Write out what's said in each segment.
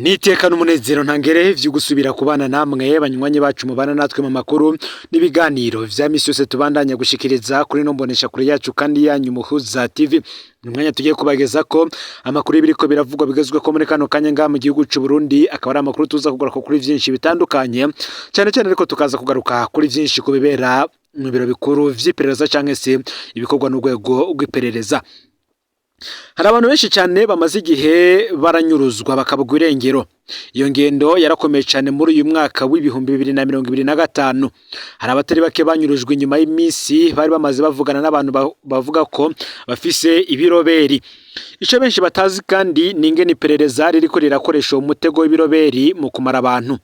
Niteka n'umunezero ntangere vyo gusubira kubana namwe banywanyi bacu mubana natwe mu makuru n'ibiganiro vya misi yose tubandanya gushikiriza kuri no mbonesha kure yacu kandi yanyu Muhuza TV. Umwanya tugiye kubageza ko amakuru biriko biravugwa bigezwe ko muri kano kanya nga mu gihugu c'u Burundi, akaba ari amakuru tuza kugaruka kuri vyinshi bitandukanye cyane cyane, ariko tukaza kugaruka kuri vyinshi kubibera mu biro bikuru vy'iperereza canke se ibikorwa n'urwego rw'iperereza. Hari abantu benshi cyane bamaze igihe baranyuruzwa bakabugwa irengero. Iyo ngendo yarakomeye cyane muri uyu mwaka w'ibihumbi 2025. Hari abatari bake banyurujwe inyuma y'imisi bari bamaze bavugana n'abantu bavuga ko bafise ibiroberi. Ico benshi batazi kandi n'ingene iperereza ririko rirakoresha umutego w'ibiroberi mu kumara abantu.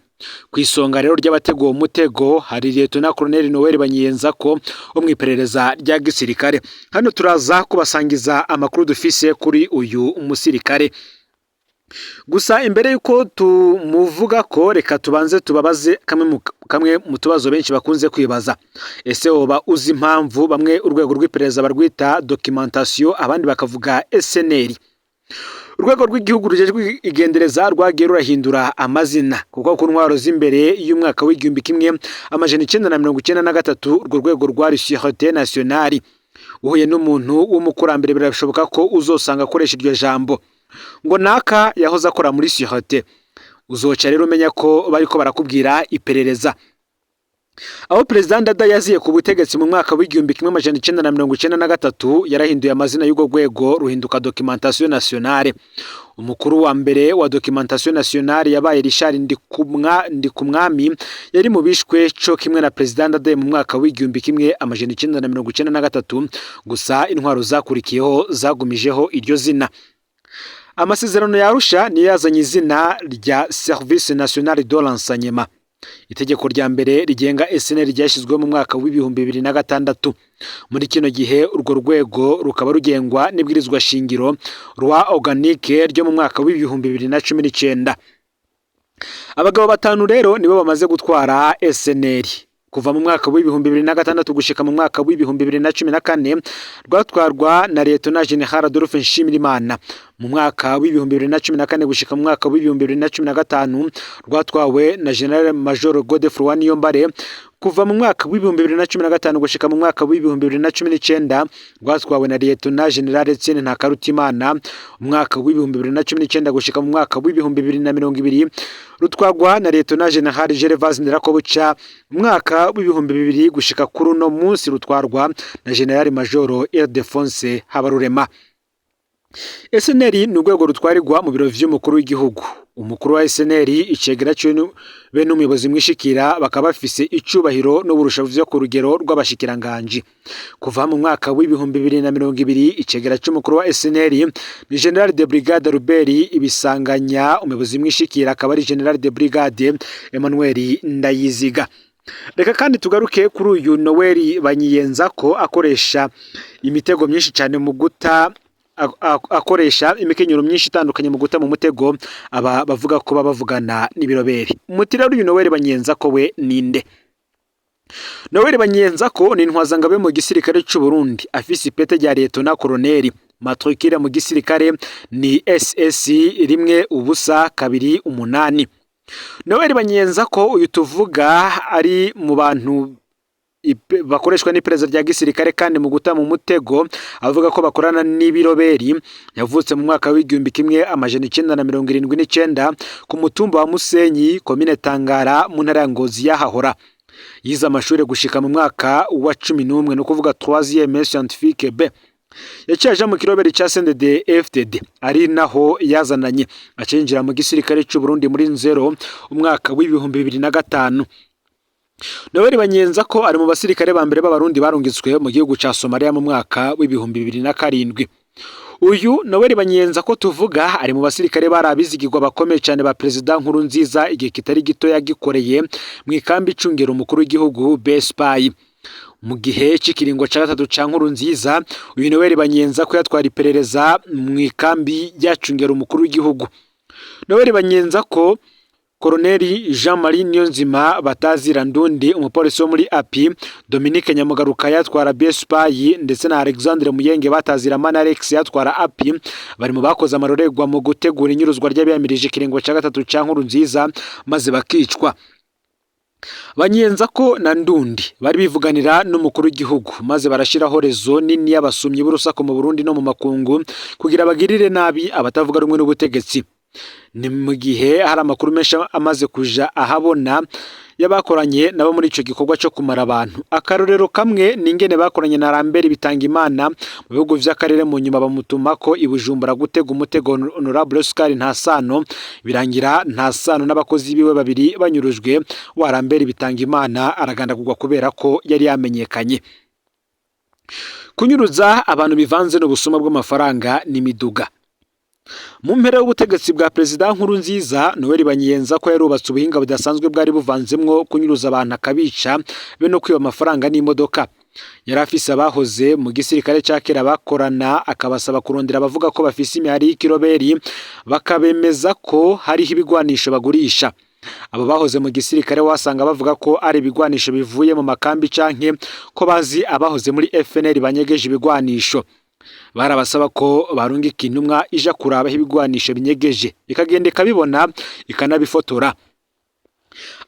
Kwisonga rero ry'abateguye umutego hari Lieutenant Colonel Noel Banyiyenzako wo mwiperereza rya gisirikare. Hano turaza kubasangiza amakuru dufise kuri uyu umusirikare. Gusa imbere yuko tumuvuga ko, reka tubanze tubabaze kamwe mu tubazo benshi bakunze kwibaza. Ese woba uzi impamvu bamwe urwego rw'iperereza barwita documentation, abandi bakavuga SNL? Urwego rw'igihugu rujejwe igendereza rwagiye rurahindura amazina kuko ku ntwaro z'imbere y'umwaka w'igihumbi kimwe amajana 1993 urwo rwego rwari Sûreté Nationale. Uhuye n'umuntu w'umukurambere birashoboka ko uzosanga akoresha iryo jambo ngo naka yahoze akora muri Sûreté. Uzoca rero umenya ko bariko barakubwira iperereza. Aho President Ndada yaziye ku butegetsi mu mwaka w'igihumbi kimwe amajana 1993 yarahinduye amazina y'ugo rwego ruhinduka Documentation Nationale. Umukuru wa mbere wa Documentation Nationale yabaye Richard Ndikumwami, yari mu bishwe co kimwe na President Ndada mu mwaka w'igihumbi kimwe amajana 1993, gusa intwaro zakurikiyeho zagumijeho iryo zina. Amasezerano ya Arusha niyo yazanye izina rya Service National de l'Enseignement. Itegeko rya mbere rigenga SNL ryashyizwe mu mwaka w'ibihumbi 2006. Muri kino gihe urwo rwego rukaba rugengwa n'ibwirizwa shingiro rwa organique ryo mu mwaka w'ibihumbi 2019. Abagabo batanu rero nibo bamaze gutwara SNL. Kuva mu mwaka w'ibihumbi 2006 gushika mu mwaka w'ibihumbi 2014 rwatwarwa na Lieutenant General Adolphe Nshimirimana. Mu mwaka w'ibihumbi 2014 gushika mu mwaka w'ibihumbi 2015 rwatwawe na General Major Godefroid Niyombare. Kuva mu mwaka w'ibihumbi 2015 gushika mu mwaka w'ibihumbi 2019 rwatwawe na Lieutenant General Etienne Ntakarutimana. Mu mwaka w'ibihumbi 2019 gushika mu mwaka w'ibihumbi 2020 rutwagwa na Lieutenant General Gervais Ndirakobuca. Mu mwaka w'ibihumbi 2000 gushika kuri uno munsi rutwarwa na General Major Ildefonse Habarurema. SNL ni urwego rutwarirwa mu biro vy'umukuru w'igihugu. Umukuru wa SNL icegera cyo be n'umuyobozi mwishikira bakaba bafise icubahiro n'uburusha vyo ku rugero rw'abashikiranganje. Kuva mu mwaka w'ibihumbi 2020 icegera cy'umukuru wa SNL ni General de Brigade Ruberi Ibisanganya, umuyobozi mwishikira akaba ari General de Brigade Emmanuel Ndayiziga. Reka kandi tugaruke kuri uyu Noel Banyiyenzako akoresha imitego myinshi cyane mu guta akoresha imikenyero myinshi itandukanye mu guta mu mutego aba bavuga ko babavugana n'ibiroberi. Umutira uyu Noel Banyiyenzako we ninde? Noel Banyiyenzako ni intwazangabe mu gisirikare cy'u Burundi, afise ipete rya Lieutenant Colonel, matrikire mu gisirikare ni SS 1-2-8. Noel Banyiyenzako uyu tuvuga ari mu bantu bakoreshwa n'iperereza rya gisirikare kandi mu guta mu mutego avuga ko bakorana n'ibiroberi. Yavutse mu mwaka w'igihumbi kimwe amajana 1979 ku mutumba wa Musenyi, komine Tangara, mu ntara ya Ngozi yahahora. Yize amashuri gushika mu mwaka wa 11, no kuvuga 3e scientifique B. Yaciye mu kiroberi ca CNDD FDD ari naho yazananye acinjira mu gisirikare cy'u Burundi muri nzero umwaka w'ibihumbi 2005. Noel Banyiyenzako ari mu basirikare ba mbere b'abarundi barungitswe mu gihugu ca Somalia mu mwaka w'ibihumbi 2007. Uyu Noel Banyiyenzako tuvuga ari mu basirikare barabizigirwa bakomeye cyane ba President Nkurunziza igihe kitari gito yagikoreye mu ikambi icungera umukuru w'igihugu Bespai. Mu gihe c'ikiringo ca gatatu ca Nkurunziza, uyu Noel Banyiyenzako yatwara iperereza mu ikambi yacungera umukuru w'igihugu. Noel Banyiyenzako Koloneli Jean-Marie Niyonzima batazira Ndundi umupolisi wo muri API, Dominique Nyamugaruka yatwara BSPI ndetse na Alexandre Muyenge batazira Manarex yatwara API bari mu bakoze amarorerwa mu gutegura inyuruzwa ry'abiyamirije ikiringo cya gatatu cya Nkurunziza maze bakicwa. Banyenzako na Ndundi bari bivuganira n'umukuru w'igihugu maze barashiraho rezo nini y'abasumyi b'urusaku mu Burundi no mu makungu kugira bagirire nabi abatavuga rumwe n'ubutegetsi. Ni mu gihe hari amakuru menshi amaze kuja ahabona yabakoranye nabo muri ico gikorwa cyo kumara abantu. Akarorero kamwe ningene bakoranye na Lambert Bitangimana mu bihugu vy'akarere mu nyuma bamutumako i Bujumbura gutega umutego Honorable Oscar Ntasano, birangira Ntasano n'abakozi biwe babiri banyurujwe, wa Lambert Bitangimana aragandagurwa kubera ko yari yamenyekanye. Kunyuruza abantu bivanze n'ubusuma bw'amafaranga n'imiduga. Mu mpera y'ubutegetsi bwa Perezida Nkurunziza, Noel Banyenza ko yarubatse ubuhinga budasanzwe bwari buvanzemwo kunyuruza abantu akabica be no kwiba amafaranga n'imodoka. Yari afise abahoze mu gisirikare cya kera bakorana, akabasaba kurondera abavuga ko bafise imihari y'ikiroberi bakabemeza ko hariho ibigwanisho bagurisha. Abo bahoze mu gisirikare wasanga bavuga ko ari ibigwanisho bivuye mu makambi canke ko bazi abahoze muri FNL banyegeje ibigwanisho. Barabasaba ko barungika intumwa ija kuraba ibigwanisho binyegeje, ikagendeka bibona ikanabifotora.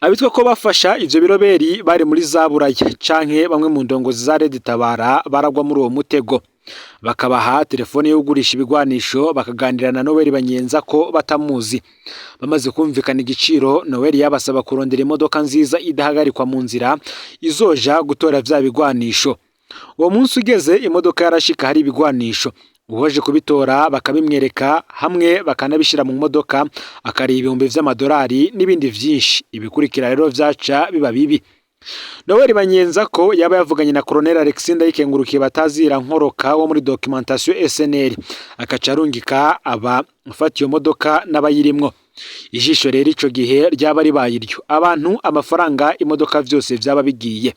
Abitwa ko bafasha ivyo biroberi bari muri Zaburaya canke bamwe mu ndongozi za Red Tabara baragwa muri uwo mutego, bakabaha telefone yo kugurisha ibigwanisho bakaganira na Noel Banyenza ko batamuzi. Bamaze kumvikana igiciro, Noel yabasaba kurondera imodoka nziza idahagarikwa mu nzira izoja gutora vya bigwanisho. Uwo munsi ugeze imodoka yarashika hari ibigwanisho, uhoje kubitora bakabimwereka hamwe bakanabishira mu modoka akari ibihumbi vy'amadolari n'ibindi vyinshi. Ibikurikira rero vyaca biba bibi. Noel Banyenza ko yaba yavuganye na Colonel Alexander Yikengurukiye batazira Nkoroka wo muri documentation SNL, akaca arungika aba ufata iyo modoka n'abayirimwo. Ijisho rero ico gihe ryaba ribaye iryo, abantu, amafaranga, imodoka vyose vyaba bigiye.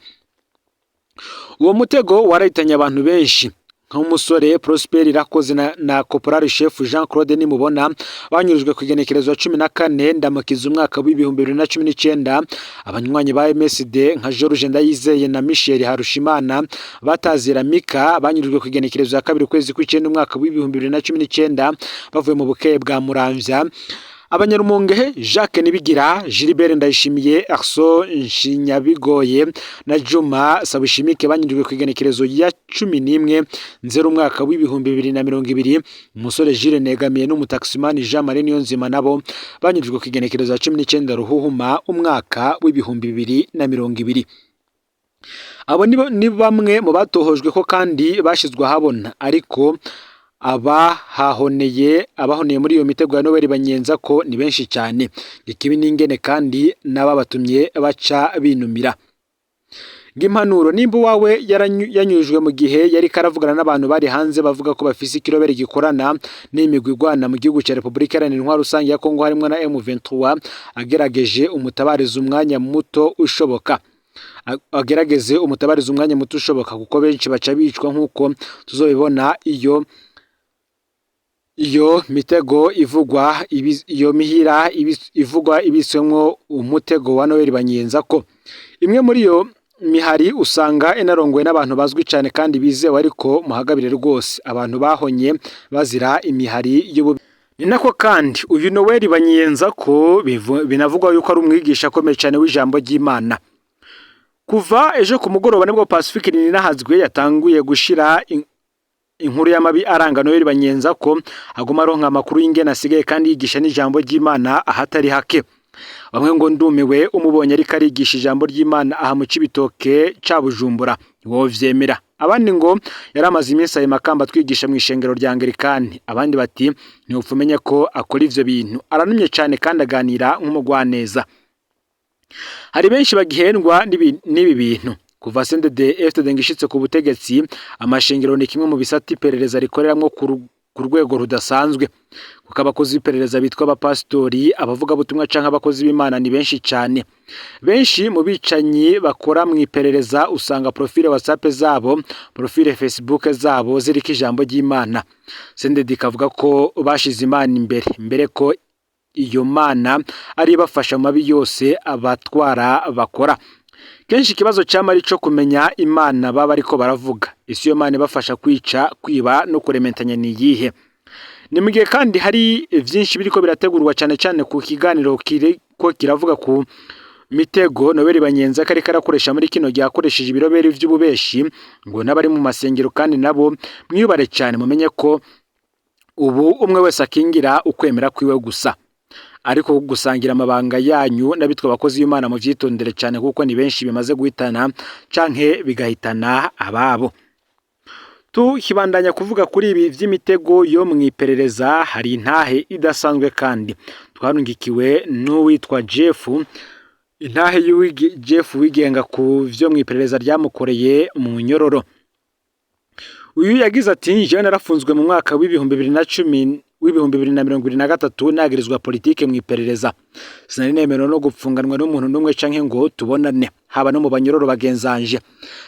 Uwo mutego warahitanye abantu benshi nk'umusore Prosper Irakoze na Corporal Chef Jean Claude Nimubona banyurujwe ku igenekerezo 14 Ndamukiza umwaka w'ibihumbi 2019. Abanywanyi ba MSD nka George Ndayizeye na Michel Harushimana batazira Mika banyurujwe ku igenekerezo ya 2 kwezi kw'icenda umwaka w'ibihumbi 2019 bavuye mu bukeye bwa Muramvya. Abanyarumonge Jacques Nibigira, Gilbert Ndayishimiye, Arso Nshinyabigoye na Juma Sabushimike banyujwe ku igenekerezo ya 11 nzero umwaka w'ibihumbi 2020. Umusore Jules Negamiye n'umutaximani Jean-Marie Niyonzima nabo banyujwe ku igenekerezo ya 19 Ruhuhuma umwaka w'ibihumbi 2020. Abo ni bamwe mu batohojwe ko kandi bashizwe ahabona, ariko abahoneye muri iyo mitego ya Noel Banyenza ko ni benshi cyane. Ikibi n'ingene kandi n'ababatumye baca binumira. Ngimpanuro nimba wawe yanyujwe mu gihe yari karavugana n'abantu bari hanze bavuga ko bafise ikiroberi gikorana n'imigwi igwana mu gihugu cya Republika Iharanira Intwaro Rusange ya Kongo harimo na M23, agerageje umutabariza umwanya muto ushoboka. Kuko benshi baca bicwa nk'uko tuzobibona iyo mitego ivugwa iyo mihira ivugwa ibiswemwo umutego wa Noel Banyenza ko imwe muri iyo mihari usanga inarongowe n'abantu bazwi cyane kandi bizewe, ariko muhagabire rwose abantu bahonye bazira imihari y'ubu. Ni nako kandi uyu Noel Banyenza ko binavugwa yuko ari umwigisha akomeye cyane w'ijambo ry'Imana. Kuva ejo ku mugoroba nibwo Pacifique Ninahazwe yatanguye gushira inkuru y'amabi aranga Noel Banyenza ko aguma aronka amakuru y'ingene asigaye kandi yigisha n'ijambo ry'Imana ahatari hake. Bamwe ngo ndumiwe umubonye ariko arigisha ijambo ry'Imana aha mu Cibitoke ca Bujumbura wo vyemera. Abandi ngo yaramaze iminsi ayo makamba twigisha mu ishengero rya Anglikani. Abandi bati ni upfumenye ko akora ivyo bintu, aranumye cyane kandi aganira nk'umugwaneza. Hari benshi bagihendwa n'ibi bintu. Kuva CNDD-FDD ngishitse ku butegetsi, amashengero ni kimwe mu bisata iperereza rikoreramwo ku rwego rudasanzwe. Kuko abakozi b'iperereza bitwa abapastori, abavuga butumwa canke abakozi b'Imana ni benshi cyane. Benshi mu bicanyi bakora mu iperereza usanga profile WhatsApp zabo, profile Facebook zabo ziriko ijambo ry'Imana. CNDD kavuga ko bashize Imana imbere ko iyo mana ari ibafasha mu mabi yose abatwara bakora. Kenshi ikibazo cyama ari cyo kumenya imana baba ariko baravuga. Isi yo mana ibafasha kwica, kwiba no kurementanya ni yihe? Ni mu gihe kandi hari byinshi biriko birategurwa cyane cyane ku kiganiro ko kiravuga ku mitego Nobeli Banyenzi kari karakoresha muri kino gihe akoresheje ibiroberi by'ububeshi ngo n'abari mu masengero kandi nabo mwibare cyane mumenye ko ubu umwe wese akingira ukwemera kwiwe gusa, ariko gusangira amabanga yanyu n'abitwa abakozi y'Imana mu vyitondere cyane kuko ni benshi bimaze guhitana canke bigahitana ababo. Tuhibandanya kuvuga kuri ibi vy'imitego yo mwiperereza, hari intahe idasanzwe kandi twarungikiwe n'uwitwa Jeff, intahe Jeff wigenga ku vyo mwiperereza ryamukoreye mu nyororo. Uyu yagize ati jewe narafunzwe mu mwaka w'ibihumbi 2023 nagirizwa politike mwiperereza, sinari nemerewe no gupfunganwa n'umuntu n'umwe canke ngo tubonane haba no mu banyororo bagenzanje.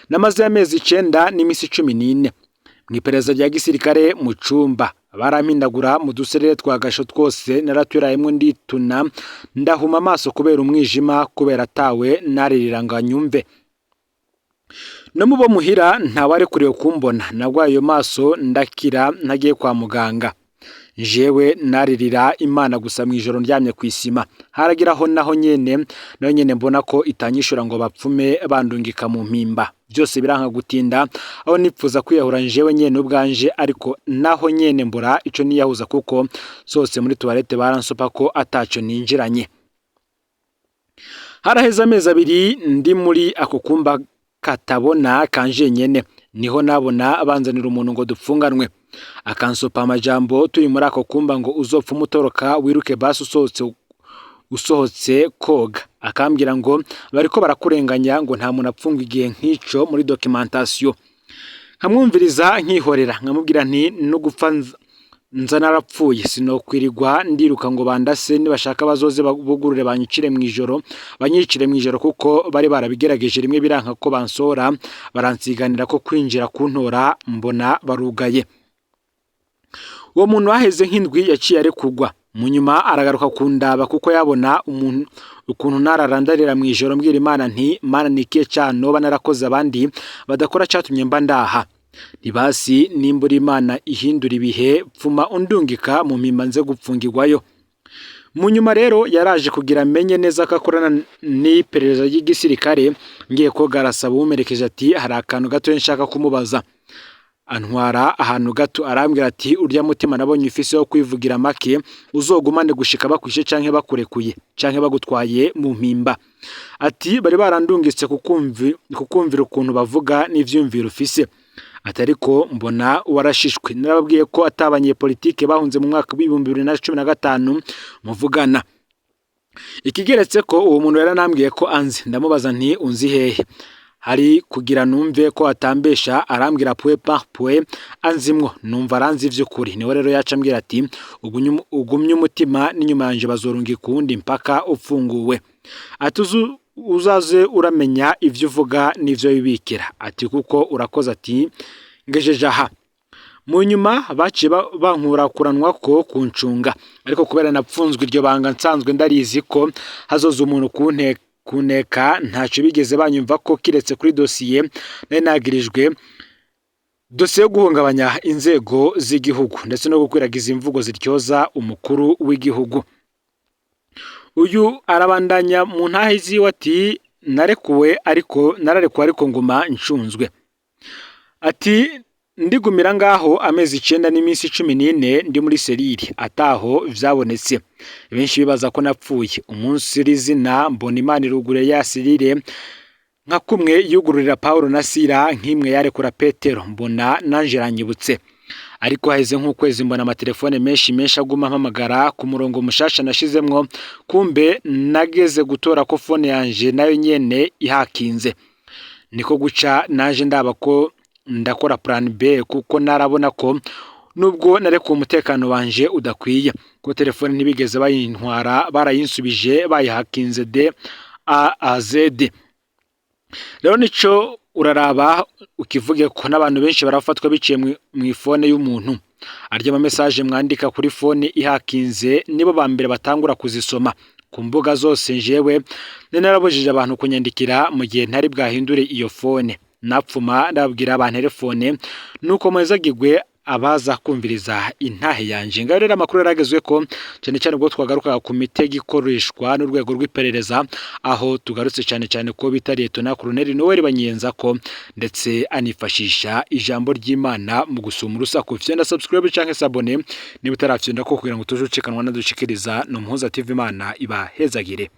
Namaze amezi 9 n'imisi 14 mwiperereza rya gisirikare mu cumba, barampindagura mu duserere twagasho twose, naratwirayemwe ndituna ndahuma amaso kubera umwijima, kubera tawe nariranga nyumve. No mubo muhira ntawari kuriwe kumbona, nagwaye ayo maso ndakira ntagiye kwa muganga. Jewe naririra Imana gusa mwijoro ndyamye kwisima, haragiraho naho nyene mbona ko itanyishura ngo bapfume bandungika mu mpimba. Byose biranka gutinda aho nipfuza kwiyahura jewe nyene ubwanje, ariko naho nyene mbura ico niyahuza kuko sose muri toilette baransopa ko ataco ninjiranye. Haraheza amezi 2 ndi muri ako kumba katabona kanje nyene, niho nabona banzanira umuntu ngo dupfunganwe, akansopa amajambo turi muri ako kumba ngo uzopfa umutoroka wiruke basi usohotse koga, akambwira ngo bariko barakurenganya ngo nta muntu apfunga igihe nk'ico muri documentation. Nkamwumviriza nkihorera, nkamubwira nti no gupfa nza narapfuye, sinokwirirwa ndiruka ngo bandase, nibashaka bazoze bugurure banyicire mwijoro kuko bari barabigerageje rimwe biranka ko bansora, baransiganira ko kwinjira kuntora mbona barugaye. Uwo muntu waheze nk'indwi yaciye ari kugwa, munyuma aragaruka kundaba kuko yabona ukuntu nararandarira mwijoro, mbwira Imana nti Mana nikiye cyano banarakoze abandi badakora cyatumye mba ndaha, nibasi nimbura Imana ihindura ibihe pfuma undungika mu mpimba nze gupfungirwayo. Munyuma rero yaraje kugira menye neza akakorana n'iperereza ry'igisirikare, ngiye ko garasaba umerekeje ati hari akantu gato nshaka kumubaza. Antwara ahantu gato arambwira ati urya mutima nabonye ifise yo kwivugira make, uzogumane gushika bakwishe canke bakurekuye canke bagutwaye mu mpimba. Ati bari barandungitse kukumvira ukuntu bavuga n'ivyumviro ufise. Atariko mbona warashishwe, narababwiye ko atabanye politike bahunze mu mwaka w'ibihumbi 2015 muvugana. Ikigeretse ko uwo muntu yaranambwiye ko anzi, ndamubaza nti unzi hehe, hari kugira numve ko atambesha, arambwira pwe anzimwo, numva aranzi ivy'ukuri. Niwe rero yacambwira ati ugumye umutima n'inyuma yanje bazorunga ikundi mpaka ufunguwe. Ati uzaze uramenya ivyo uvuga n'ivyo bibikira, ati kuko urakoze, ati ngejeje aha. Munyuma baciye bankura kuranwa ko kuncunga, ariko kubera napfunzwe iryo banga nsanzwe ndarizi ko hazoza umuntu kuneka ntaco bigeze banyumva ko kiretse kuri dosiye nari nagirijwe, dosiye yo guhungabanya inzego z'igihugu ndetse no gukwiragiza imvugo ziryoza umukuru w'igihugu. Uyu arabandanya mu ntahe ziwe ati nararekwa ariko nguma ncunzwe. Ati ndigumira ngaho amezi 9 n'imisi 14 ndi muri serire ataho vyabonetse. Benshi bibaza ko napfuye. Umunsi rizina mbona Imana irugure ya serire nka kumwe yugururira Paulo na Sila, nkimwe yarekura Petero, mbona nanjeranyibutse. Ariko haheze nk'ukwezi mbona amatelefone menshi aguma mpamagara ku murongo mushasha nashizemwo, kumbe nageze gutora ko phone yanje nayo nyene ihakinze. Niko guca naje ndaba ko ndakora plan B kuko narabona ko nubwo narekuye umutekano wanje udakwiye, ko telefone ntibigeze bayintwara, barayinsubije bayihakinze de A a Z. Rero nico uraraba ukivuge ko n'abantu benshi barafatwa biciye mu ifone y'umuntu. arya ama message mwandika kuri phone ihakinze nibo ba mbere batangura kuzisoma ku mbuga zose. Jewe narabujije abantu kunyandikira mu gihe ntari bwahindure iyo phone, napfuma ndabwira abantu telefone nuko mwezagirwe abaza kumviriza intahe yanje. Ngaho rero amakuru yaragezwe ko cyane cyane ubwo twagaruka ku mitego ikoreshwa n'urwego rw'iperereza, aho tugarutse cyane cyane ko bitariye Tona Colonel Noel Banyenza ko ndetse anifashisha ijambo ry'Imana mu gusuma urusaku. Fyenda subscribe canke sabone niba utarafyenda ko kugira ngo tujucikanwa nadushikiriza no Muhuza TV. Imana ibahezagire.